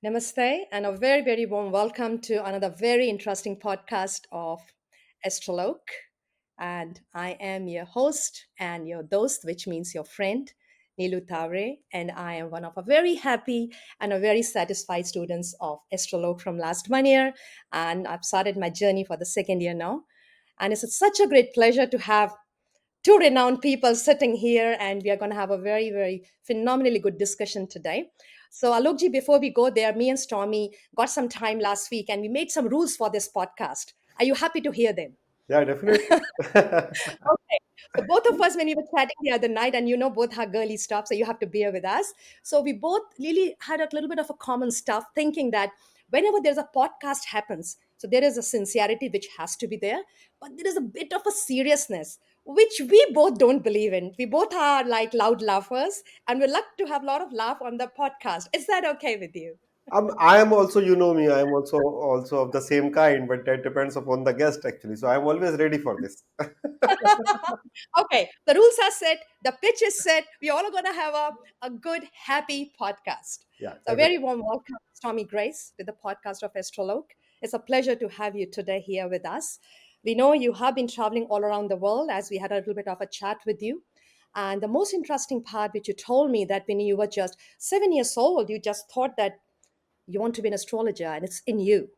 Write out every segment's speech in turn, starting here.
Namaste, and a very, very warm welcome to another very interesting podcast of Asttrolok. And I am your host and your dost, which means your friend, Neelu Tavre. And I am one of a very happy and a very satisfied students of Astrolog from last 1 year. And I've started my journey for the second year now. And it's such a great pleasure to have two renowned people sitting here, and we are going to have a very, very phenomenally good discussion today. So, Alokji, before we go there, me and Stormy got some time last week and we made some rules for this podcast. Are you happy to hear them? Yeah, definitely. Okay. So both of us, when we were chatting the other night, and you know both our girly stuff, so you have to bear with us. So we both really had a little bit of a common stuff, thinking that whenever there's a podcast happens, so there is a sincerity which has to be there, but there is a bit of a seriousness which we both don't believe in. We both are like loud laughers, and we like to have a lot of laugh on the podcast. Is that okay with you? I am also, you know me, I am also of the same kind, but that depends upon the guest actually. So I'm always ready for this. Okay, the rules are set, the pitch is set. We all are going to have a good, happy podcast. Yeah, So, a definitely. very warm welcome, Stormie Grace, with the podcast of Astrolog. It's a pleasure to have you today here with us. We know you have been traveling all around the world as we had a little bit of a chat with you. And the most interesting part, which you told me, that when you were just 7 years old, you just thought that you want to be an astrologer and it's in you,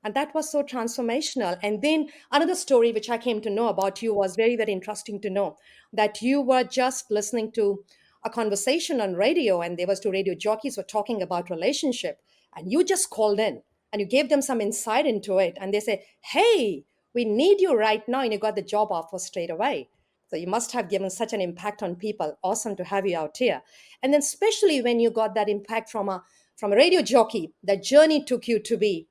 and that was so transformational. And then another story which I came to know about you was very, very interesting to know that you were just listening to a conversation on radio, and there was two radio jockeys were talking about relationship, and you just called in and you gave them some insight into it, and they say, hey, we need you right now, and you got the job offer straight away. So you must have given such an impact on people. Awesome to have you out here. And then especially when you got that impact from a radio jockey, that journey took you to be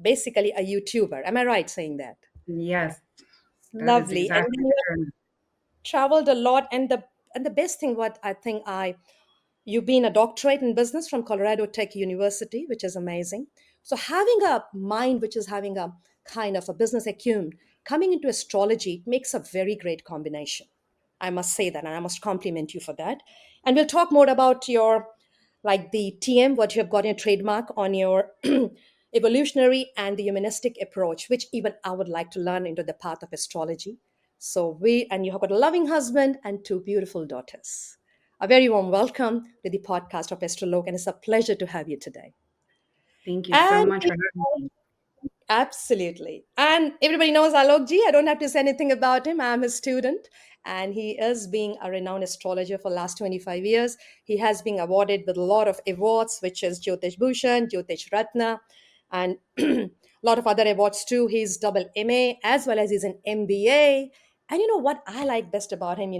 basically a YouTuber. Am I right saying that? Yes, that is Lovely. And exactly then you the have term. traveled a lot, and the best thing, what I think, I you've been a doctorate in business from Colorado Tech University, which is amazing. So having a mind which is having a kind of a business acumen coming into astrology, it makes a very great combination. I must say that, and I must compliment you for that. And we'll talk more about your, like the TM, what you have got in your trademark on your evolutionary and the humanistic approach, which even I would like to learn into the path of astrology. So and you have got a loving husband and two beautiful daughters. A very warm welcome to the podcast of Astrolog, and it's a pleasure to have you today. Thank you so And much for having me. absolutely. And everybody knows Alokji. I don't have to say anything about him. I'm his student. And he is being a renowned astrologer for the last 25 years. He has been awarded with a lot of awards, which is Jyotish Bhushan, Jyotish Ratna, and a lot of other awards too. He's double MA as well as he's an MBA. And you know what I like best about him,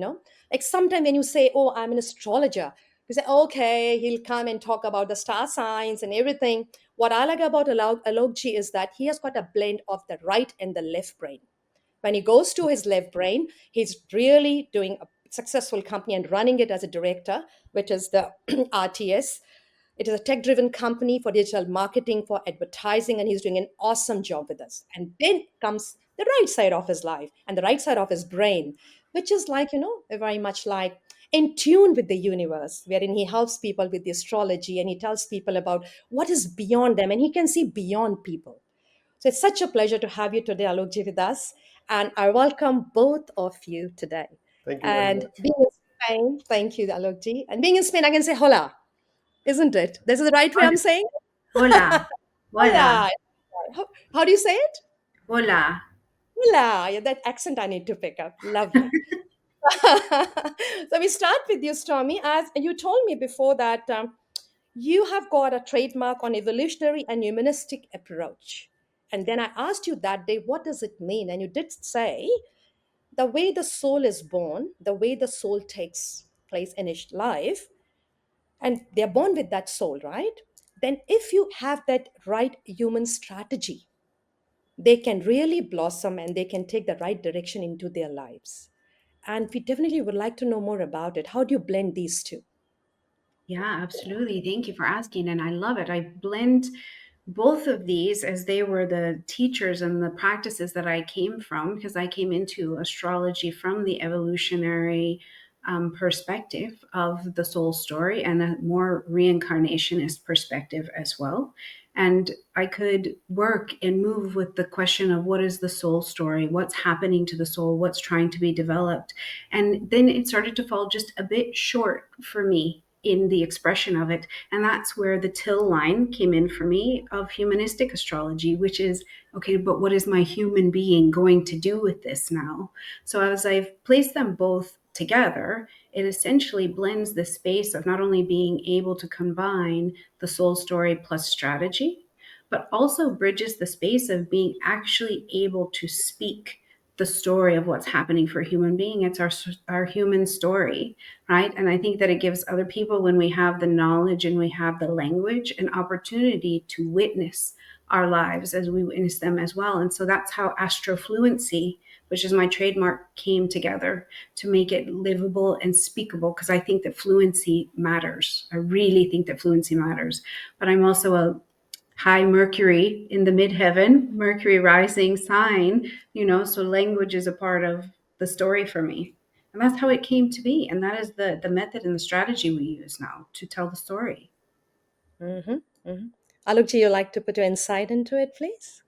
Like sometimes when you say, oh, I'm an astrologer, you say, okay, he'll come and talk about the star signs and everything. What I like about Alokji is that he has got a blend of the right and the left brain. When he goes to his left brain, he's really doing a successful company and running it as a director, which is the RTS. It is a tech driven company for digital marketing, for advertising, and he's doing an awesome job with us. And then comes the right side of his life and the right side of his brain, which is like, very much like in tune with the universe, wherein he helps people with the astrology and he tells people about what is beyond them and he can see beyond people. So it's such a pleasure to have you today, Alokji, with us. And I welcome both of you today. Thank you very And much. being in Spain, thank you, Alokji. And being in Spain, I can say hola, isn't it? This is the right way I'm saying? Hola, hola, Hola. How do you say it? hola. Hola. Yeah, that accent I need to pick up. Lovely. So we start with you, Stormy. As you told me before that you have got a trademark on evolutionary and humanistic approach. And then I asked you that day, what does it mean? And you did say the way the soul is born, the way the soul takes place in its life, and they're born with that soul, right? Then if you have that right human strategy, they can really blossom and they can take the right direction into their lives. And we definitely would like to know more about it. How do you blend these two? Yeah, absolutely. Thank you for asking. And I love it. I blend both of these, as they were the teachers and the practices that I came from, because I came into astrology from the evolutionary perspective of the soul story and a more reincarnationist perspective as well. And I could work and move with the question of what is the soul story, what's happening to the soul, what's trying to be developed. And then it started to fall just a bit short for me in the expression of it. And that's where the till line came in for me of humanistic astrology, which is okay, but what is my human being going to do with this now? So as I've placed them both together, it essentially blends the space of not only being able to combine the soul story plus strategy, but also bridges the space of being actually able to speak the story of what's happening for a human being. It's our human story, right? And I think that it gives other people, when we have the knowledge and we have the language, an opportunity to witness our lives as we witness them as well. And so that's how astrofluency, which is my trademark, came together to make it livable and speakable, because I think that fluency matters. I really think that fluency matters. But I'm also a high Mercury in the midheaven, Mercury rising sign, so language is a part of the story for me. And that's how it came to be. And that is the method and the strategy we use now to tell the story. Mm-hmm. Mm-hmm. Alokji, you like to put your insight into it, please?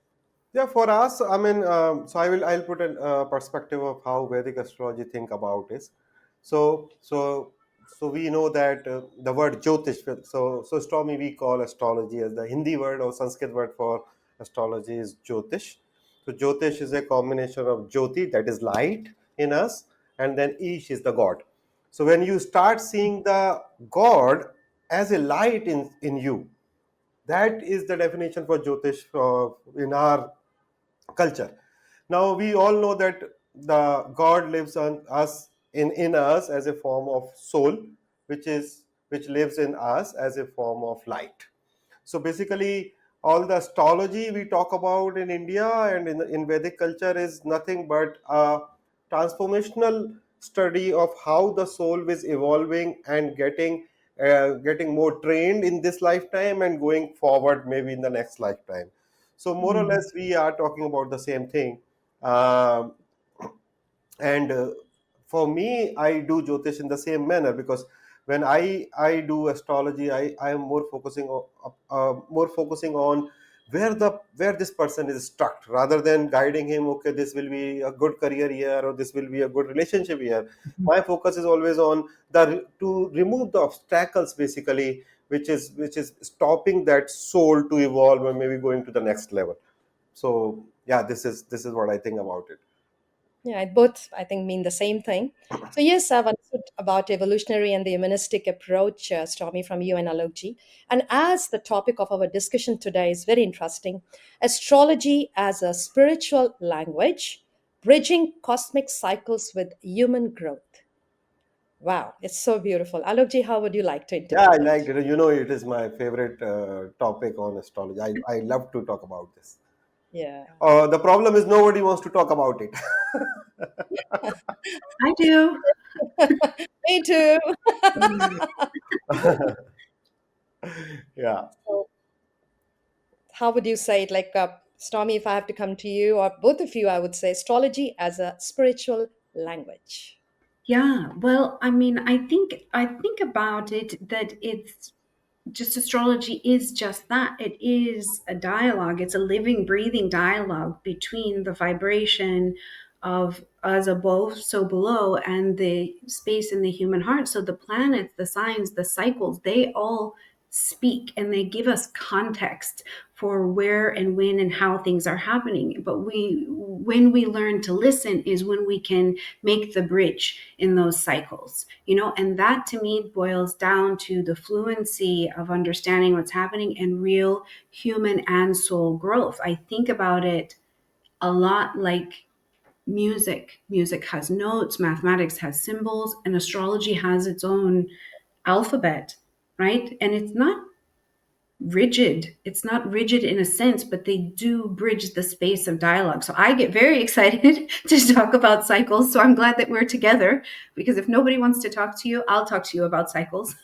Yeah, for us, I mean, so I'll put a perspective of how Vedic astrology think about this. So so so we know that the word Jyotish. So Stormy, we call astrology as the Hindi word or Sanskrit word for astrology is Jyotish. So Jyotish is a combination of Jyoti, that is light in us, and then Ish is the God. So when you start seeing the God as a light in you, that is the definition for Jyotish in our culture. Now we all know that the God lives on us in us as a form of soul, which lives in us as a form of light. So basically, all the astrology we talk about in India and in Vedic culture is nothing but a transformational study of how the soul is evolving and getting more trained in this lifetime and going forward maybe in the next lifetime. So more or Mm. less, we are talking about the same thing. Um, and For me, I do Jyotish in the same manner, because when I do astrology, I am more focusing on where this person is stuck, rather than guiding him. Okay, this will be a good career year or this will be a good relationship year. My focus is always on the to remove the obstacles, basically, which is stopping that soul to evolve and maybe going to the next level. So yeah, this is what I think about it. Yeah, it both, I think, mean the same thing. So, yes, I've understood about evolutionary and the humanistic approach, Stormy, from you and Alokji. And as the topic of our discussion today is very interesting, astrology as a spiritual language, bridging cosmic cycles with human growth. Wow, it's so beautiful. Alokji, how would you like to Yeah, I interpret liked it? it. You know, it is my favorite topic on astrology. I love to talk about this. Yeah. The problem is nobody wants to talk about it. I do. Me too. Yeah. So, how would you say it? Like, Stormy, if I have to come to you, or both of you, I would say astrology as a spiritual language. Yeah. Well, I mean, I think about it that it's just astrology is just that. It is a dialogue. It's a living, breathing dialogue between the vibration of us above, so below, and the space in the human heart. So the planets, the signs, the cycles, they all speak and they give us context for where and when and how things are happening. But when we learn to listen is when we can make the bridge in those cycles, and that to me boils down to the fluency of understanding what's happening and real human and soul growth. I think about it a lot like music has notes, mathematics has symbols, and astrology has its own alphabet, right? And it's not rigid in a sense, but they do bridge the space of dialogue. So I get very excited to talk about cycles. So I'm glad that we're together, because if nobody wants to talk to you, I'll talk to you about cycles.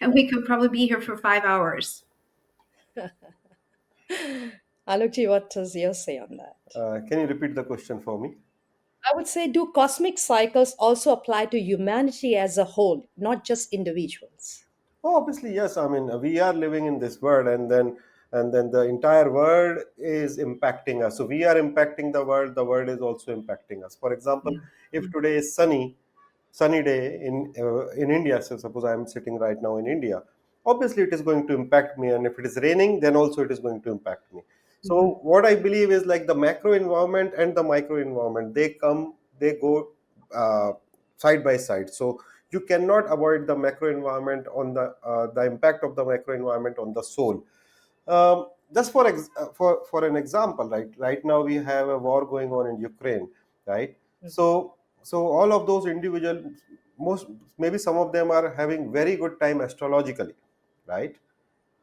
And we could probably be here for 5 hours. Alokji, what is your say on that? Can you repeat the question for me? I would say, do cosmic cycles also apply to humanity as a whole, not just individuals? Oh, obviously, yes. I mean, we are living in this world, and then the entire world is impacting us. So we are impacting the world. The world is also impacting us. For example, Yeah. if today is sunny day in India. So suppose I am sitting right now in India. Obviously, it is going to impact me, and if it is raining, then also it is going to impact me. Mhm. So what I believe is like the macro environment and the micro environment. They go side by side. So you cannot avoid the macro environment on the impact of the macro environment on the soul. Just for an example, right now we have a war going on in Ukraine, right? So all of those individuals, most maybe some of them are having very good time astrologically, right?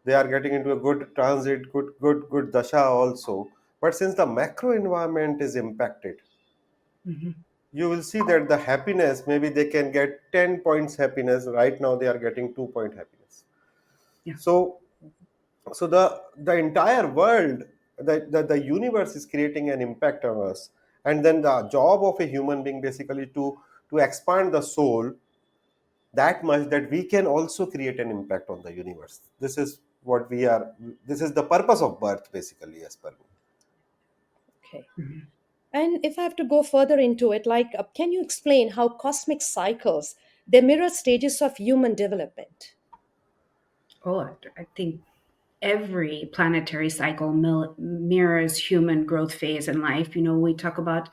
They are getting into a good transit, good dasha also. But since the macro environment is impacted, Mhm. you will see that the happiness, maybe they can get 10 points happiness. Right now they are getting 2 point happiness. Yeah. So so the entire world, the universe is creating an impact on us, and then the job of a human being basically to expand the soul that much that we can also create an impact on the universe. This is the purpose of birth, basically, as per me. Okay. Mhm. And if I have to go further into it, like, can you explain how cosmic cycles they mirror stages of human development? Oh, I think every planetary cycle mirrors human growth phase in life. We talk about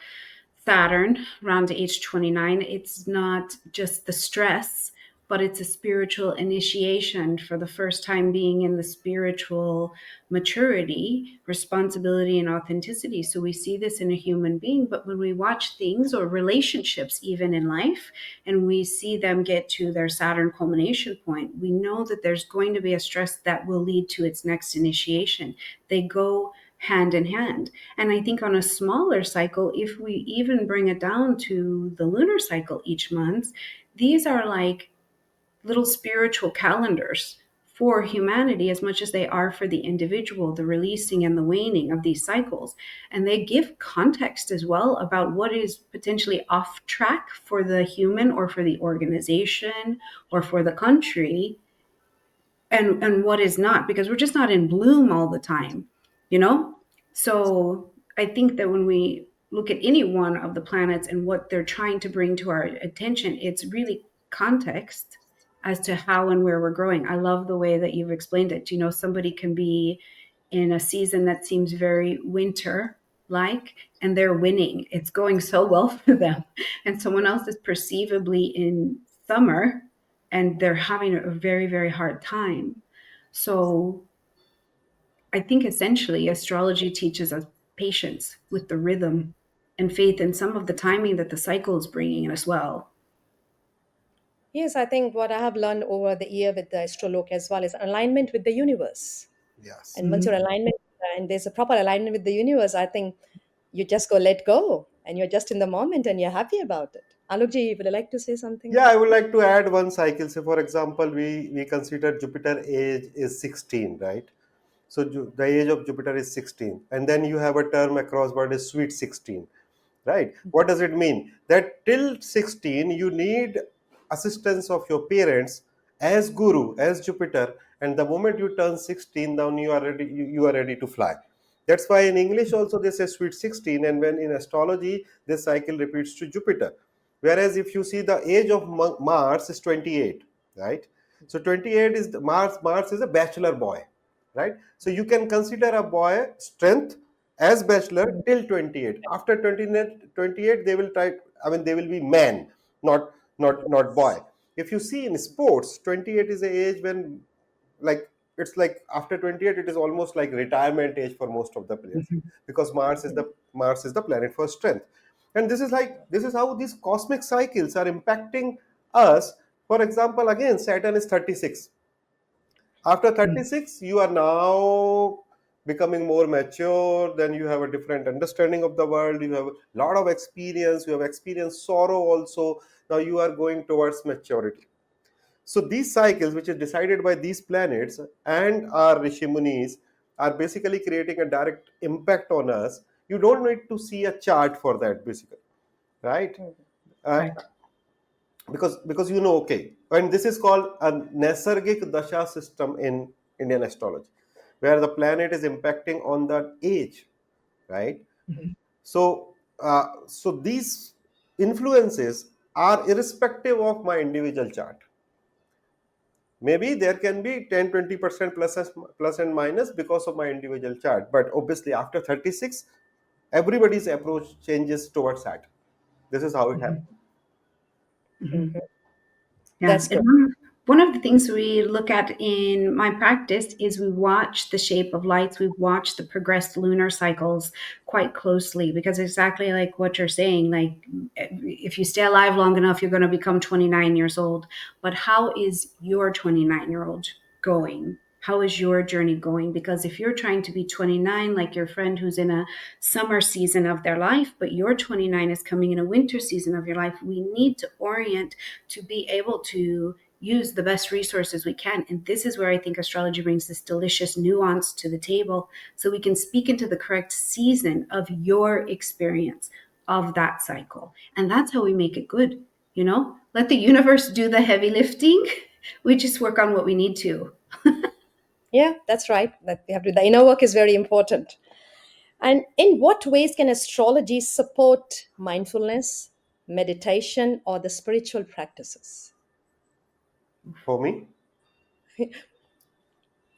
Saturn around age 29. It's not just the stress, but it's a spiritual initiation for the first time, being in the spiritual maturity, responsibility, and authenticity. So we see this in a human being. But when we watch things or relationships, even in life, and we see them get to their Saturn culmination point, we know that there's going to be a stress that will lead to its next initiation. They go hand in hand. And I think on a smaller cycle, if we even bring it down to the lunar cycle each month, these are like little spiritual calendars for humanity as much as they are for the individual, the releasing and the waning of these cycles. And they give context as well about what is potentially off track for the human or for the organization or for the country, and what is not, because we're just not in bloom all the time, you know so I think that when we look at any one of the planets and what they're trying to bring to our attention, it's really context as to how and where we're growing. I love the way that you've explained it. Somebody can be in a season that seems very winter like, and they're winning, it's going so well for them, and someone else is perceivably in summer and they're having a very, very hard time. So I think essentially astrology teaches us patience with the rhythm and faith in some of the timing that the cycle is bringing as well. Yes, I think what I have learned over the year with the Astrolok as well is alignment with the universe. Yes. And once Mhm. your alignment and there's a proper alignment with the universe, I think you just go let go and you're just in the moment and you're happy about it. Alokji, would you like to say something Yeah, I about would it? like to add one cycle. Say, for example, we consider Jupiter age is 16, right? So the age of Jupiter is 16, and then you have a term across word is sweet 16, right? What does it mean? That till 16 you need assistance of your parents as guru, as Jupiter, and the moment you turn 16, then you are ready to fly. That's why in English also they say sweet 16, and when in astrology this cycle repeats to Jupiter. Whereas if you see the age of Mars is 28, right? So 28 is Mars is a bachelor boy, right? So you can consider a boy strength as bachelor till 28. After 28 they will try, I mean they will be man, not boy. If you see in sports, 28 is the age when, like, it's like after 28 it is almost like retirement age for most of the players, Mhm. because Mars is the planet for strength. And this is how these cosmic cycles are impacting us. For example, again, Saturn is 36. After Mhm. 36 you are now becoming more mature, then you have a different understanding of the world, you have a lot of experience, you have experienced sorrow also. Now you are going towards maturity. So these cycles, which is decided by these planets and our rishi munis, are basically creating a direct impact on us, you don't need to see a chart for that, basically, right? uh, Right. because okay, and this is called a Nasargic Dasha system in Indian astrology, where the planet is impacting on the age, right? Mhm. So these influences are irrespective of my individual chart. Maybe there can be 10-20% plus and minus because of my individual chart, but obviously after 36, everybody's approach changes towards that. This is how it happens. Mhm. Mhm. Mhm. Yeah, That's and good. one of the things we look at in my practice is we watch the shape of lights. We watch the progressed lunar cycles quite closely because exactly like what you're saying, like if you stay alive long enough, you're going to become 29 years old. But how is your 29-year-old going? How is your journey going? Because if you're trying to be 29, like your friend who's in a summer season of their life, but your 29 is coming in a winter season of your life, we need to orient to be able to use the best resources we can. And this is where I think astrology brings this delicious nuance to the table so we can speak into the correct season of your experience of that cycle. And that's how we make it good, you know? Let the universe do the heavy lifting. We just work on what we need to. Yeah, that's right. That we have to. The inner work is very important. And in what ways can astrology support mindfulness, meditation, or the spiritual practices? For me,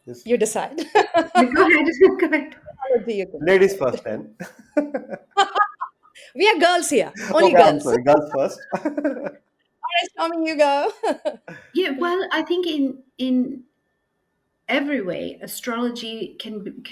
this You decide. Go ahead. Go ahead. Astrology, you can ladies decide. first then. We are girls here, only Okay, I'm girls. sorry, girls first. All right, Stormy, you go. Yeah, well, I think in every way astrology can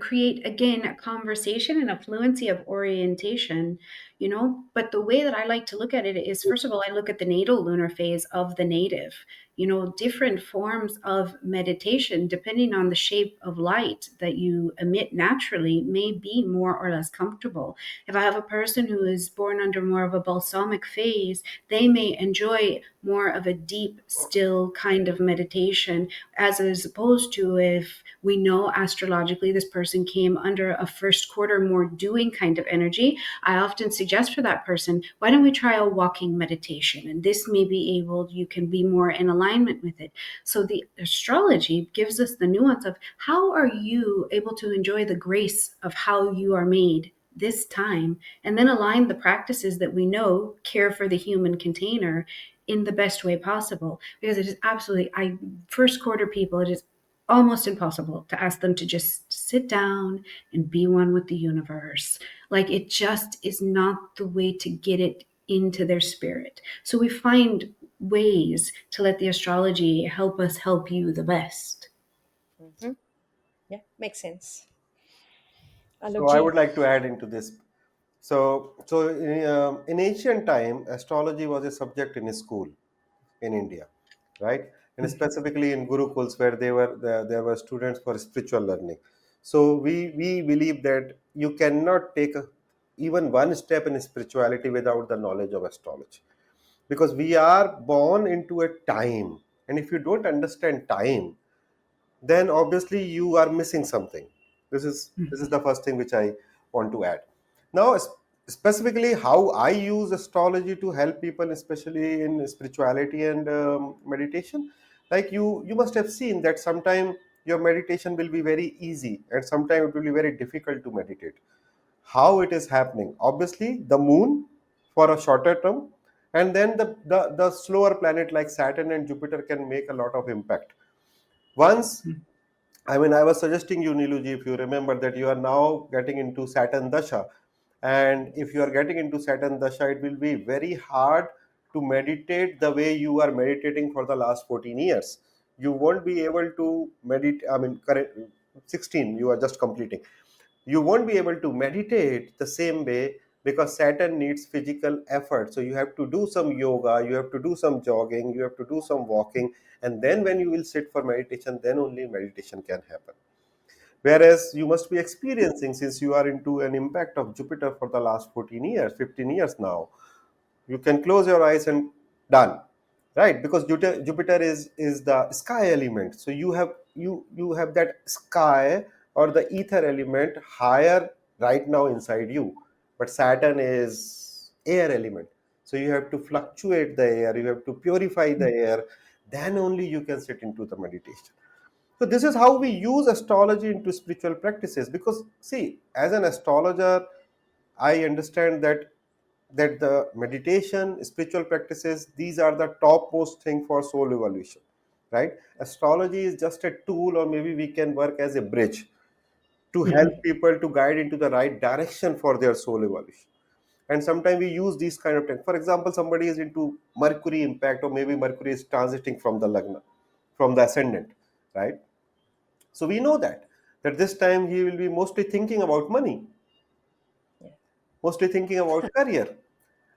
create again a conversation and a fluency of orientation, you know. But the way that I like to look at it is, first of all, I look at the natal lunar phase of the native, you know, different forms of meditation depending on the shape of light that you emit naturally may be more or less comfortable. If I have a person who is born under more of a balsamic phase, they may enjoy more of a deep still kind of meditation, as opposed to if we know astrologically this person came under a first quarter more doing kind of energy. I often suggest for that person, why don't we try a walking meditation? And this may be able, you can be more in alignment with it. So the astrology gives us the nuance of how are you able to enjoy the grace of how you are made this time, and then align the practices that we know care for the human container in the best way possible. Because it is absolutely, I first quarter people, it is almost impossible to ask them to just sit down and be one with the universe. Like it just is not the way to get it into their spirit. So we find ways to let the astrology help us help you the best. Mhm. Yeah, makes sense. So I Alokji. would like to add into this. In ancient time, astrology was a subject in school in India, right? And specifically in gurukuls, where there were students for spiritual learning. So we believe that you cannot take even one step in spirituality without the knowledge of astrology, because we are born into a time, and if you don't understand time, then obviously you are missing something. This is the first thing which I want to add. Now, specifically how I use astrology to help people, especially in spirituality and meditation. Like you must have seen that sometime your meditation will be very easy and sometime it will be very difficult to meditate. How it is happening? Obviously, the moon for a shorter term, and then the slower planet like Saturn and Jupiter can make a lot of impact. Once, I mean, I was suggesting you, Neeluji, if you remember that you are now getting into Saturn Dasha. And if you are getting into Saturn Dasha, it will be very hard to meditate the way you are meditating for the last 14 years. You won't be able to meditate, I mean, current 16, you are just completing. You won't be able to meditate the same way because Saturn needs physical effort. So you have to do some yoga, you have to do some jogging, you have to do some walking, and then when you will sit for meditation, then only meditation can happen. Whereas you must be experiencing, since you are into an impact of Jupiter for the last 14 years, 15 years now, you can close your eyes and done, right? Because Jupiter is the sky element, so you have that sky or the ether element higher right now inside you, but Saturn is air element. So you have to fluctuate the air, you have to purify the air, then only you can sit into the meditation. So this is how we use astrology into spiritual practices. Because see, as an astrologer, I understand that the meditation, spiritual practices, these are the topmost thing for soul evolution, right? Astrology is just a tool, or maybe we can work as a bridge to help Mhm. people to guide into the right direction for their soul evolution. And sometimes we use these kind of things. For example, somebody is into Mercury impact, or maybe Mercury is transiting from the lagna, from the ascendant, right? So we know that this time he will be mostly thinking about money, Yeah. mostly thinking about career.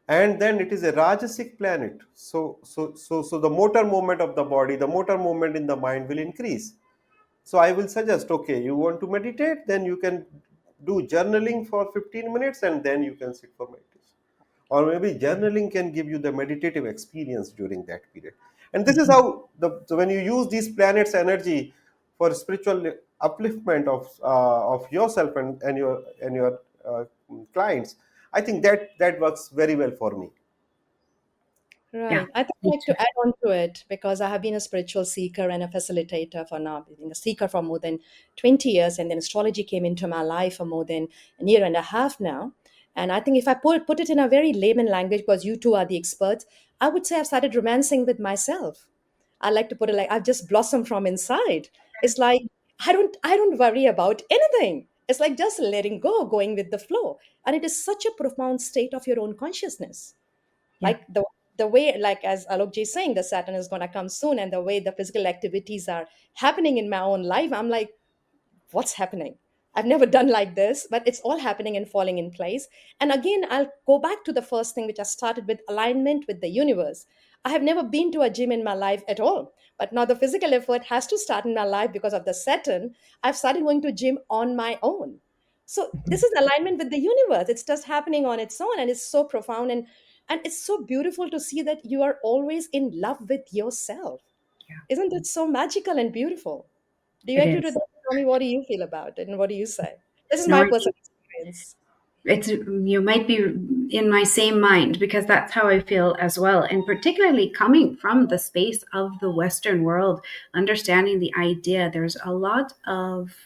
And then it is a Rajasic planet. So the motor movement of the body, the motor movement in the mind will increase. So I will suggest, okay, you want to meditate, then you can do journaling for 15 minutes and then you can sit for meditation. Or maybe journaling can give you the meditative experience during that period. And this is Mhm. how so when you use these planets' energy for spiritual upliftment of yourself and your clients, I think that works very well for me. Yeah, Right. I think I'd me like too. to add on to it because I have been a spiritual seeker and a facilitator for now, being a seeker for more than 20 years. And then astrology came into my life for more than a year and a half now. And I think if I put it in a very layman language, because you two are the experts, I would say I've started romancing with myself. I like to put it like I've just blossomed from inside. It's like I don't worry about anything. It's like just letting go, going with the flow. And it is such a profound state of your own consciousness, Yeah. like the way, like as Alokji is saying, the Saturn is going to come soon, and the way the physical activities are happening in my own life, I'm like, what's happening? I've never done like this, but it's all happening and falling in place. And again, I'll go back to the first thing which I started with, alignment with the universe. I have never been to a gym in my life at all, but now the physical effort has to start in my life because of the Saturn. I've started going to gym on my own. So this is alignment with the universe. It's just happening on its own, and it's so profound, and it's so beautiful to see that you are always in love with yourself. Yeah, Isn't it so magical and beautiful? Do you it agree to is. that? Tell me, what do you feel about it and what do you say? This is No, my I personal think experience. it's you might be in my same mind because that's how I feel as well. And particularly coming from the space of the Western world, understanding the idea, there's a lot of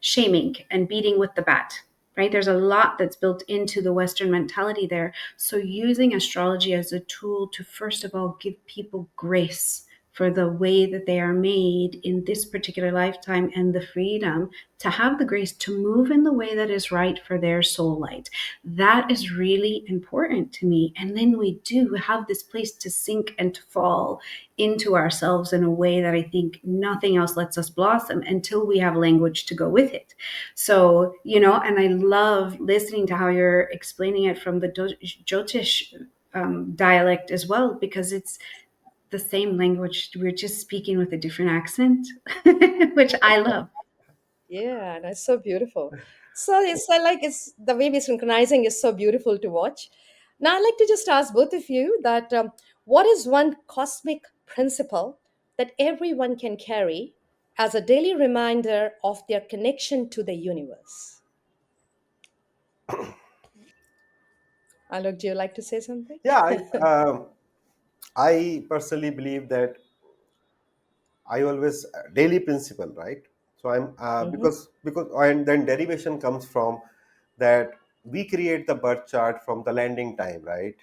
shaming and beating with the bat. Right? There's a lot that's built into the Western mentality there. So, using astrology as a tool to, first of all, give people grace for the way that they are made in this particular lifetime and the freedom to have the grace to move in the way that is right for their soul light. That is really important to me. And then we do have this place to sink and to fall into ourselves in a way that I think nothing else lets us blossom until we have language to go with it. So, and I love listening to how you're explaining it from the Jyotish dialect as well, because it's the same language. We're just speaking with a different accent, which I love. Yeah, that's so beautiful. So it's like it's the way we're synchronizing is so beautiful to watch. Now I'd like to just ask both of you that what is one cosmic principle that everyone can carry as a daily reminder of their connection to the universe? Alok, do you like to say something? Yeah, I personally believe that I always daily principle, right? So I'm Hmm. because and then derivation comes from that we create the birth chart from the landing time, right?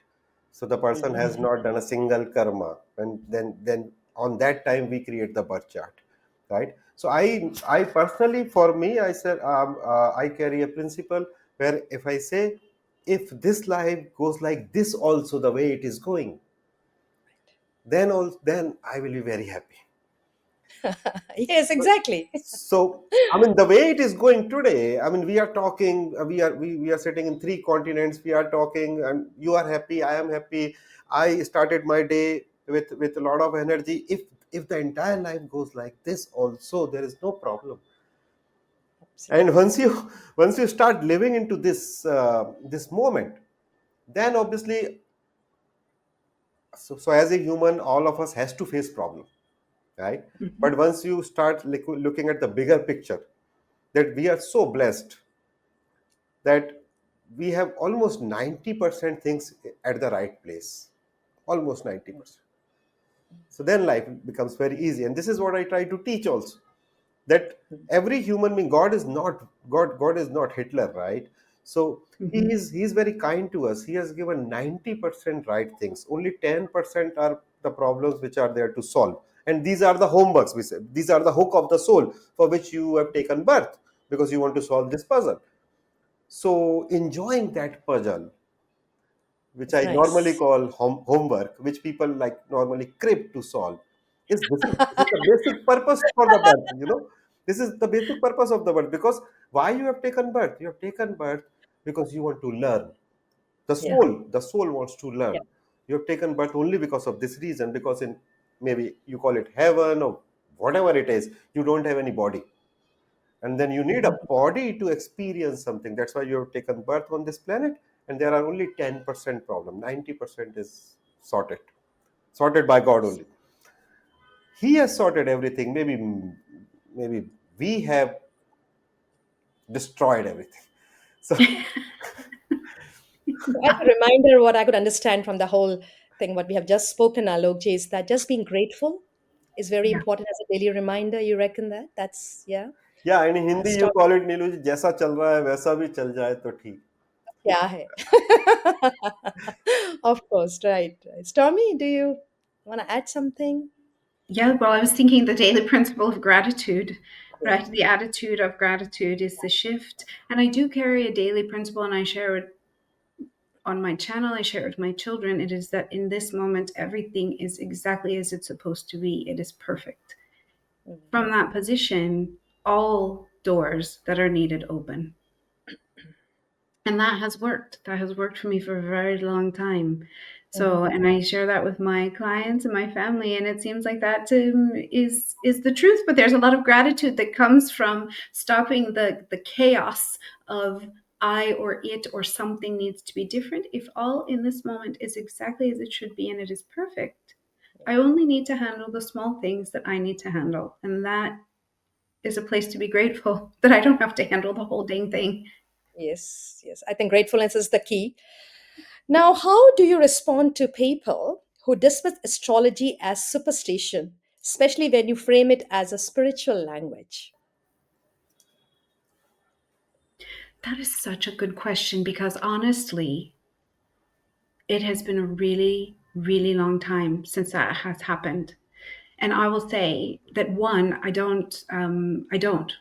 So the person Hmm. has not done a single karma, and then on that time we create the birth chart, right? So I personally, for me, I said I carry a principle where if I say, if this life goes like this also the way it is going, then I will be very happy. Yes, exactly. So, I mean, the way it is going today, I mean, we are talking, we are sitting in three continents, we are talking, and you are happy, I am happy. I started my day with a lot of energy. If the entire life goes like this, also there is no problem. And Absolutely. once you start living into this moment, then obviously, so as a human, all of us has to face problem, right? Mhm. But once you start looking at the bigger picture, that we are so blessed that we have almost 90% things at the right place. Almost 90%. So then life becomes very easy. And this is what I try to teach also. That every human being, God is not Hitler, right? So Mhm. he's very kind to us. He has given 90% right things. Only 10% are the problems which are there to solve. And these are the homeworks, we said. These are the hook of the soul for which you have taken birth, because you want to solve this puzzle. So enjoying that puzzle, which I normally Nice. call homework, which people like normally crib to solve, this is the basic purpose for the birth. This is the basic purpose of the birth. Because why you have taken birth? You have taken birth because you want to learn. Yeah. The soul wants to Yeah. learn. You have taken birth only because of this reason. Because in maybe you call it heaven or whatever it is, you don't have any body, and then you need a body to experience something. That's why you have taken birth on this planet. And there are only 10% problem. 90% is sorted by God only. He has sorted everything. Maybe we have destroyed everything. So So as a reminder, what I could understand from the whole thing, what we have just spoken, Alokji, is that just being grateful is very Yeah. important as a daily reminder. You reckon that? That's, yeah. yeah, in Hindi you Stop. call it, नीलू जी, जैसा चल रहा है वैसा भी चल जाए तो ठीक. Yeah. Hai. Of course, right. Right. Stormy, do you want to add something? Yeah, well, I was thinking the daily principle of gratitude, Yeah. right? The attitude of gratitude is the shift. And I do carry a daily principle, and I share it on my channel. I share it with my children. It is that in this moment, everything is exactly as it's supposed to be. It is perfect. Mm. From that position, all doors that are needed open. And that has worked. That has worked for me for a very long time. So, Mhm. and I share that with my clients and my family, and it seems like that is the truth. But there's a lot of gratitude that comes from stopping the chaos of I or it or something needs to be different. If all in this moment is exactly as it should be and it is perfect, I only need to handle the small things that I need to handle, and that is a place to be grateful that I don't have to handle the whole dang thing. Yes, yes. I think gratefulness is the key. Now, how do you respond to people who dismiss astrology as superstition, especially when you frame it as a spiritual language? That is such a good question because honestly, it has been a really, really long time since that has happened. And I will say that one, I don't. I don't.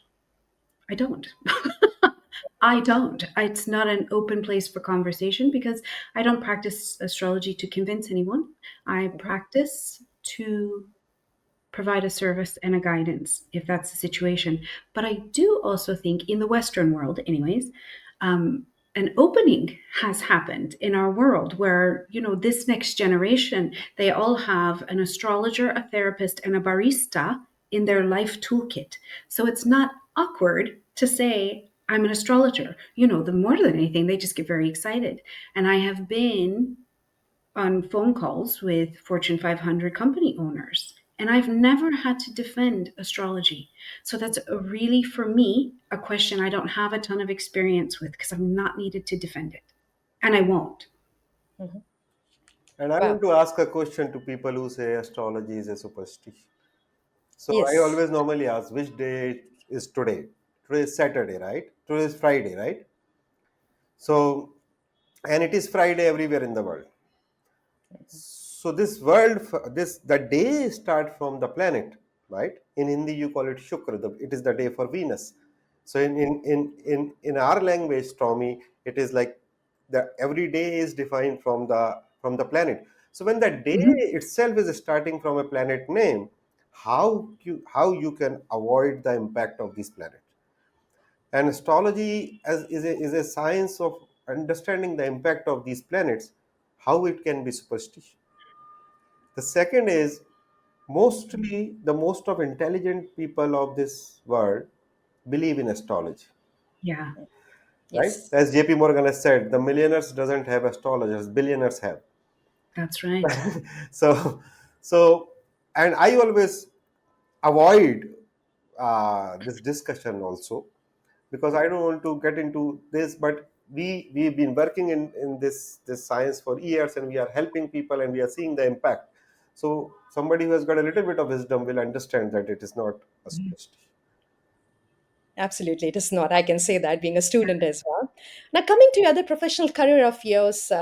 It's not an open place for conversation because I don't practice astrology to convince anyone. I Mhm. practice to provide a service and a guidance if that's the situation. But I do also think in the Western world, anyways, an opening has happened in our world where, this next generation, they all have an astrologer, a therapist, and a barista in their life toolkit. So it's not awkward to say, I'm an astrologer. The more than anything, they just get very excited. And I have been on phone calls with Fortune 500 company owners. And I've never had to defend astrology. So that's really, for me, a question I don't have a ton of experience with because I'm not needed to defend it. And I won't. Mhm. And I want Wow. to ask a question to people who say astrology is a superstition. So I Yes. always normally ask, which day is today? Today is Saturday, right? Today is Friday, right? So, and it is Friday everywhere in the world. So this the day start from the planet, right? In Hindi you call it Shukra. It is the day for Venus. So in our language, Stormy, it is like the every day is defined from the planet. So when the day Mhm. itself is starting from a planet name, how you can avoid the impact of this planet? And astrology is a science of understanding the impact of these planets, how it can be superstition. The second is, mostly the most of intelligent people of this world believe in astrology, Yeah, right? Yes. As JP Morgan has said, the millionaires doesn't have astrologers, billionaires have. that's right. So, so, and I always avoid this discussion also, because I don't want to get into this, but we've been working in this science for years, and we are helping people, and we are seeing the impact. So somebody who has got a little bit of wisdom will understand that it is not a superstition. Absolutely, it is not. I can say that being a student as well. Now, coming to other professional career of yours,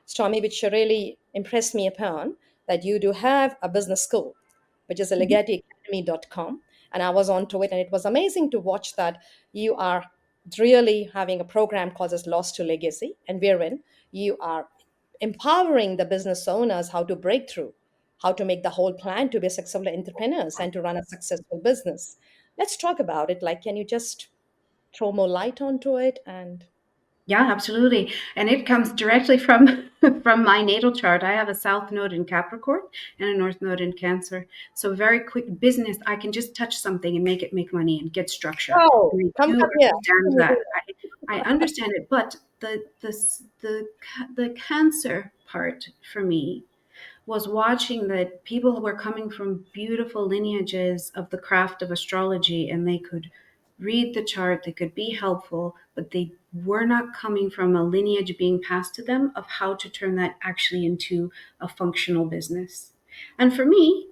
Stormy, which really impressed me upon, that you do have a business school, which is a Mhm. legatiacademy.com. And I was onto it, and it was amazing to watch that you are really having a program called as Lost to Legacy, and wherein you are empowering the business owners how to break through, how to make the whole plan to be successful entrepreneurs and to run a successful business. Let's talk about it. Like, can you just throw more light onto it? And Yeah, absolutely. And it comes directly from from my natal chart. I have a south node in Capricorn and a north node in Cancer. So very quick business, I can just touch something and make it make money and get structure. oh, And I come do here. understand that. I understand it, but the Cancer part for me was watching that people were coming from beautiful lineages of the craft of astrology, and they could read the chart, they could be helpful, but they were not coming from a lineage being passed to them of how to turn that actually into a functional business. And for me,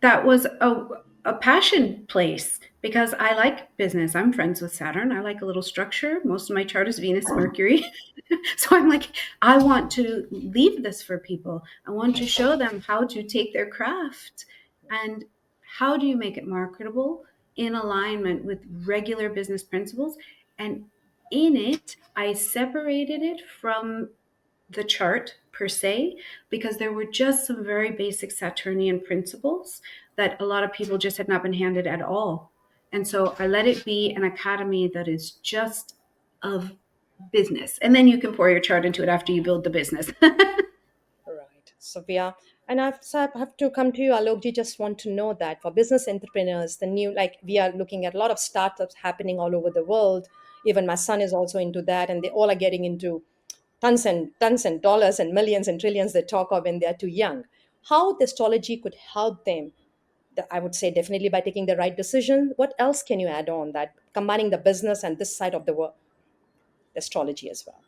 that was a passion place because I like business. I'm friends with Saturn. I like a little structure. Most of my chart is Venus, Mercury. So I'm like, I want to leave this for people. I want to show them how to take their craft and how do you make it marketable in alignment with regular business principles. And in it, I separated it from the chart per se, because there were just some very basic Saturnian principles that a lot of people just had not been handed at all. And so I let it be an academy that is just of business. And then you can pour your chart into it after you build the business. Right. So we are, and I have to come to you, Alokji. Just want to know that for business entrepreneurs, the new, like we are looking at a lot of startups happening all over the world. Even my son is also into that, and they all are getting into tons and dollars and millions and trillions they talk of when they are too young. How the astrology could help them? I would say definitely by taking the right decision. What else can you add on that combining the business and this side of the world, astrology as well?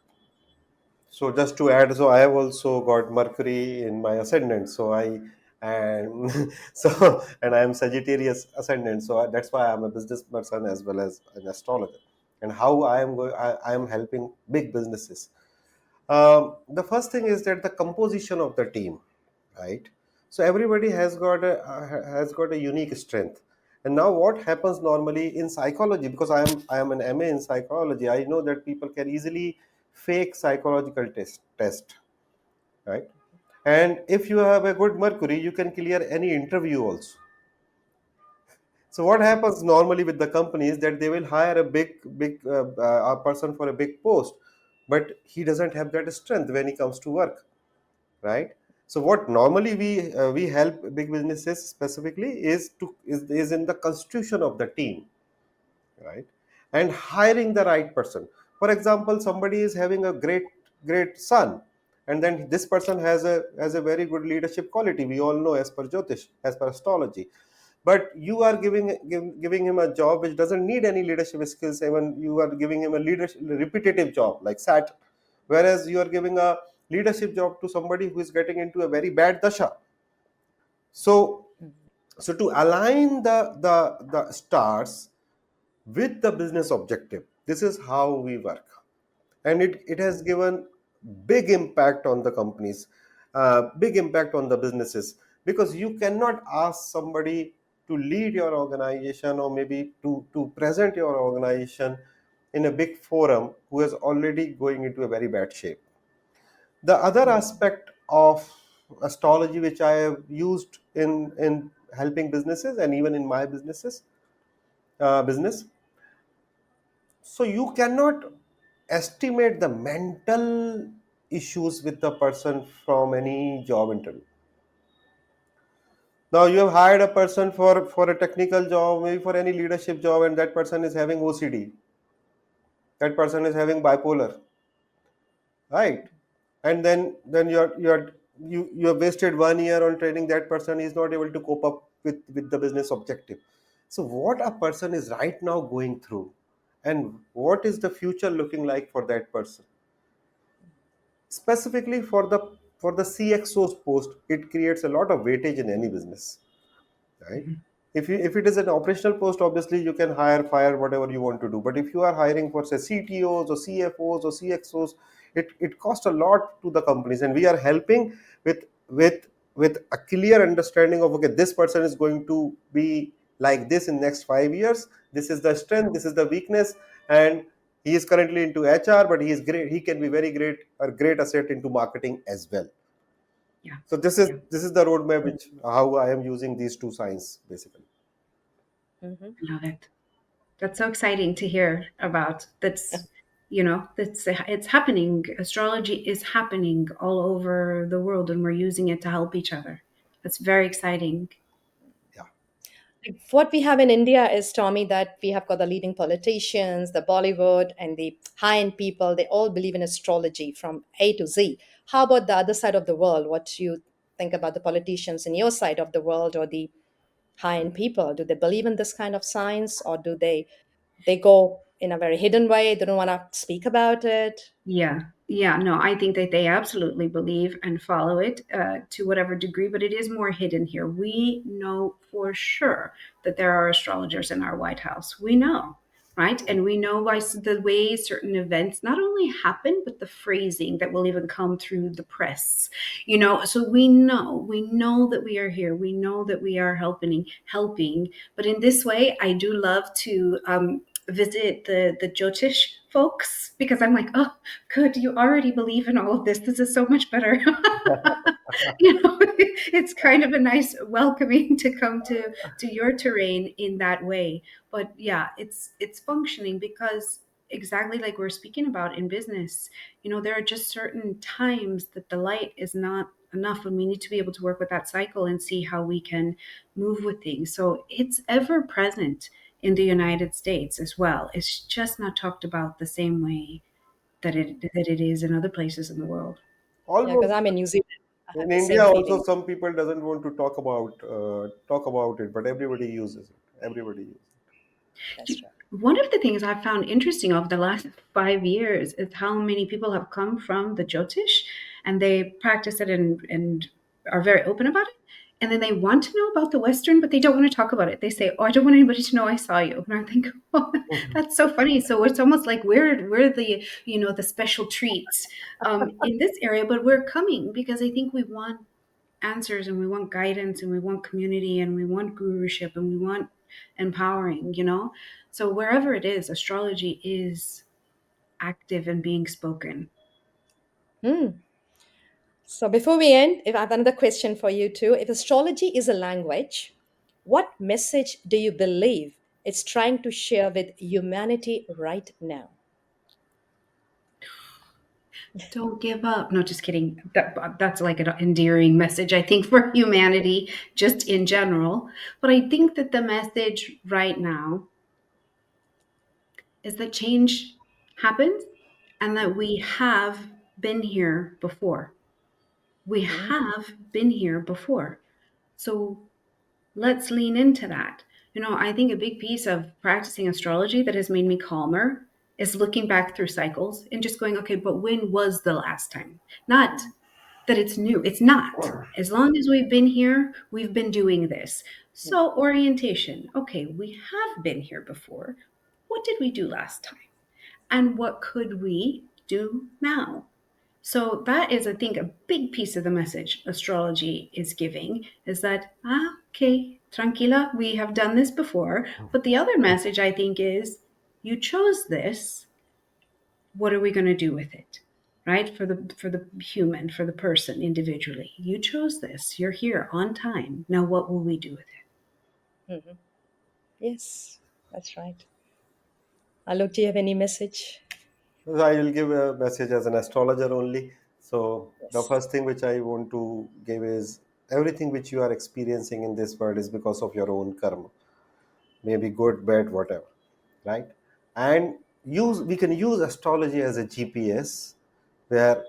So just to add, so I have also got Mercury in my ascendant. So I and so and I am Sagittarius ascendant. So that's why I'm a business person as well as an astrologer. And how I am helping big businesses. The first thing is that the composition of the team, right? So everybody has got a unique strength. And now what happens normally in psychology, because I am an MA in psychology, I know that people can easily fake psychological test, right? And if you have a good Mercury, you can clear any interview also. So what happens normally with the companies that they will hire a big a person for a big post, but he doesn't have that strength when he comes to work, right? So what normally we help big businesses specifically is in the constitution of the team, right? And hiring the right person. For example, somebody is having a great son, and then this person has a very good leadership quality, we all know, as per Jyotish, as per astrology. But you are giving him a job which doesn't need any leadership skills. Even you are giving him a leadership repetitive job like sat, whereas you are giving a leadership job to somebody who is getting into a very bad dasha. So so to align the stars with the business objective, this is how we work. And it has given big impact on the companies, big impact on the businesses, because you cannot ask somebody to lead your organization or maybe to present your organization in a big forum who is already going into a very bad shape. The other aspect of astrology which I have used in helping businesses and even in my business, so you cannot estimate the mental issues with the person from any job interview. Now you have hired a person for a technical job, maybe for any leadership job, and that person is having OCD, that person is having bipolar, right? And then you have wasted 1 year on training that person. Is not able to cope up with the business objective. So what a person is right now going through, and what is the future looking like for that person. Specifically for the CXO's post, it creates a lot of weightage in any business, right? Mhm. If it is an operational post, obviously you can hire, fire, whatever you want to do. But if you are hiring for, say, CTOs or CFOs or CXOs, it costs a lot to the companies, and we are helping with with a clear understanding of, okay, this person is going to be like this in next 5 years. This is the strength, this is the weakness, and he is currently into HR, but he is great. He can be very great or great asset into marketing as well. Yeah. So Yeah. this is the roadmap which how I am using these two signs basically. Mhm. I love it. That's so exciting to hear about. That's it's happening. Astrology is happening all over the world, and we're using it to help each other. That's very exciting. Yeah. Like, what we have in India is, Tommy, that we have got the leading politicians, the Bollywood, and the high end people. They all believe in astrology from A to Z. How about the other side of the world? What do you think about the politicians in your side of the world, or the high end people? Do they believe in this kind of science, or do they go in a very hidden way? They don't want to speak about it. Yeah, yeah, no, I think that they absolutely believe and follow it to whatever degree, but it is more hidden here. We know for sure that there are astrologers in our White House. We know, right? And we know by the way certain events not only happen, but the phrasing that will even come through the press. So we know that we are here. We know that we are helping. But in this way, I do love to visit the Jyotish folks because I'm like, oh, good, you already believe in all of this. This is so much better. It's kind of a nice welcoming to come to your terrain in that way. But yeah, it's functioning because exactly like we're speaking about in business, there are just certain times that the light is not enough, and we need to be able to work with that cycle and see how we can move with things. So it's ever present in the United States as well. It's just not talked about the same way that it is in other places in the world. Yeah, because Almost I'm in New Zealand. I in have the India same also, feeling. some people doesn't want to talk about it, but everybody uses it. Everybody uses That's right. One of the things I've found interesting over the last 5 years is how many people have come from the Jyotish and they practice it and are very open about it. And then they want to know about the Western, but they don't want to talk about it. They say, "Oh, I don't want anybody to know I saw you." And I think, "Oh, it. that's so funny." So it's almost like we're the special treats in this area, but we're coming because I think we want answers and we want guidance and we want community and we want guruship and we want empowering. So wherever it is, astrology is active and being spoken. Hmm. So before we end, if I have another question for you too. If astrology is a language, what message do you believe it's trying to share with humanity right now? Don't give up. No, just kidding. That's like an endearing message, I think, for humanity, just in general. But I think that the message right now is that change happens and that we have been here before. We Hmm. have been here before. So let's lean into that. I think a big piece of practicing astrology that has made me calmer is looking back through cycles and just going, okay, but when was the last time? Not that it's new. It's not. As long as we've been here, we've been doing this. So, orientation. Okay, we have been here before. What did we do last time? And what could we do now? So that is, I think, a big piece of the message astrology is giving is that, okay, tranquila, we have done this before. But the other message I think is you chose this. What are we going to do with it? Right? For the human, for the person individually. You chose this. You're here on time. Now what will we do with it? Hmm. Yes, that's right. Alok, do you have any message? So I will give a message as an astrologer only. So the Yes. first thing which I want to give is everything which you are experiencing in this world is because of your own karma, maybe good, bad, whatever, right? And use we can use astrology as a GPS, where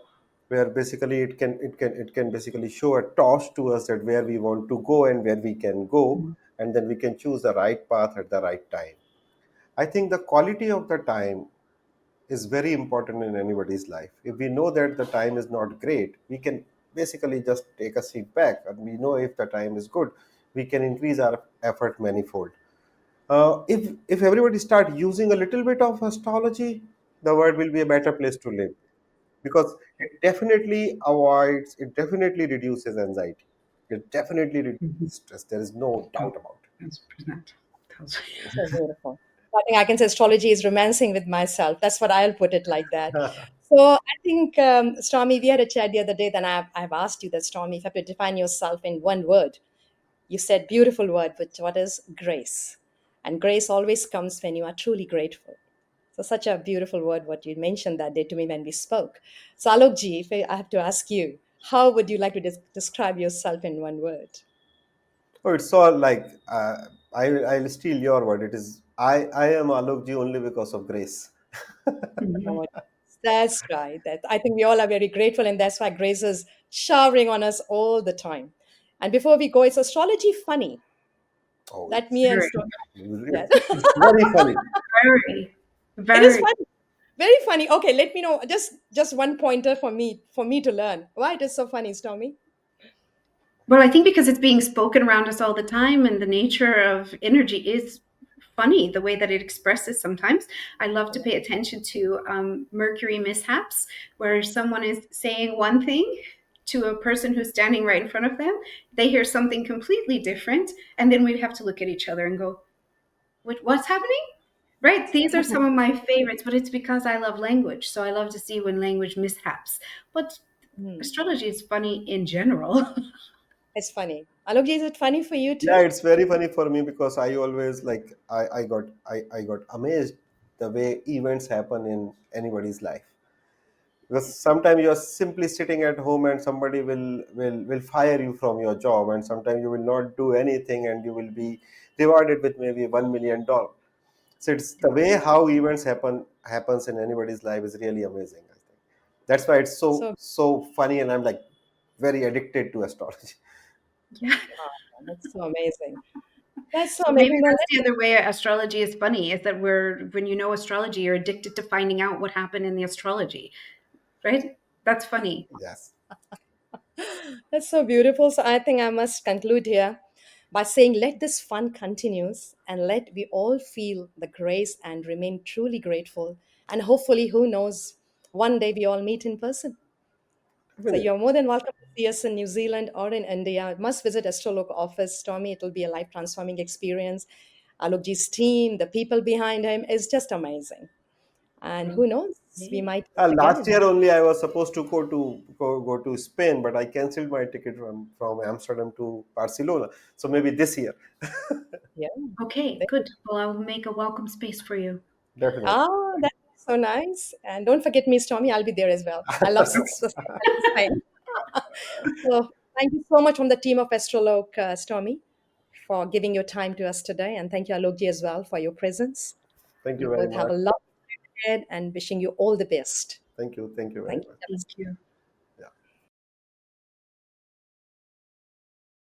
basically it can basically show a torch to us that where we want to go and where we can go, and then we can choose the right path at the right time. I think the quality of the time is very important in anybody's life. If we know that the time is not great, we can basically just take a seat back, and we know if the time is good, we can increase our effort manifold. If everybody start using a little bit of astrology, the world will be a better place to live, because it definitely reduces anxiety, it definitely Mhm. reduces stress. There is no Oh, doubt about that's present. Tells So beautiful. I think I can say astrology is romancing with myself. That's what I'll put it like that. it. So I think, Stormy, we had a chat the other day. Then I've asked you that, Stormy, if you have to define yourself in one word, you said beautiful word, but what is grace? And grace always comes when you are truly grateful. So such a beautiful word what you mentioned that day to me when we spoke. So Alokji, if I have to ask you, how would you like to describe yourself in one word? Oh, it's all like I'll steal your word. It is I am Alokji only because of grace. Mhm. Oh, that's right. That I think we all are very grateful, and that's why grace is showering on us all the time. And before we go, is astrology funny? Oh, That me and Very, Stormy, yes, it's very funny. very, it is very. funny, very funny. Okay, let me know just one pointer for me to learn why it is so funny, Stormy. Well, I think because it's being spoken around us all the time, and the nature of energy is funny, the way that it expresses sometimes. I love to pay attention to Mercury mishaps, where someone is saying one thing to a person who's standing right in front of them. They hear something completely different, and then we have to look at each other and go, what's happening? Right? These are some of my favorites, but it's because I love language. So I love to see when language mishaps. But Hmm. astrology is funny in general. It's funny. Alokji, is it funny for you Yeah, too? it's very funny for me because I always like I got amazed the way events happen in anybody's life. Because sometimes you're simply sitting at home and somebody will fire you from your job, and sometimes you will not do anything and you will be rewarded with maybe $1 million. So it's the way how events happens in anybody's life is really amazing, I think. That's why it's So so funny, and I'm like very addicted to astrology. Yeah. wow, that's so amazing. That's so So maybe amazing. Now, that's the other way astrology is funny, is that when you know astrology, you're addicted to finding out what happened in the astrology, right? That's funny. Yes. that's so beautiful. So I think I must conclude here by saying let this fun continues and let we all feel the grace and remain truly grateful. And hopefully, who knows, one day we all meet in person. So Definitely. you're more than welcome to see us in New Zealand or in India. Must visit Astrolok office, Stormy. It will be a life transforming experience. Alokji's team, the people behind him is just amazing. And who knows, we Okay. might meet Last again. year only I was supposed to go to Spain, but I cancelled my ticket from Amsterdam to Barcelona. So maybe this year. Yeah. Okay, good. Well, I will make a welcome space for you. Definitely. Ah, that's so nice. And don't forget me, Stormy. I'll be there as well. I love Spain. So thank you so much from the team of Astrolog, Stormy, for giving your time to us today. And thank you, Alokji, as well, for your presence. Thank you You very both have much. a lovely day ahead and wishing you all the best. Thank you. Thank you very Thank much. you. Thank you.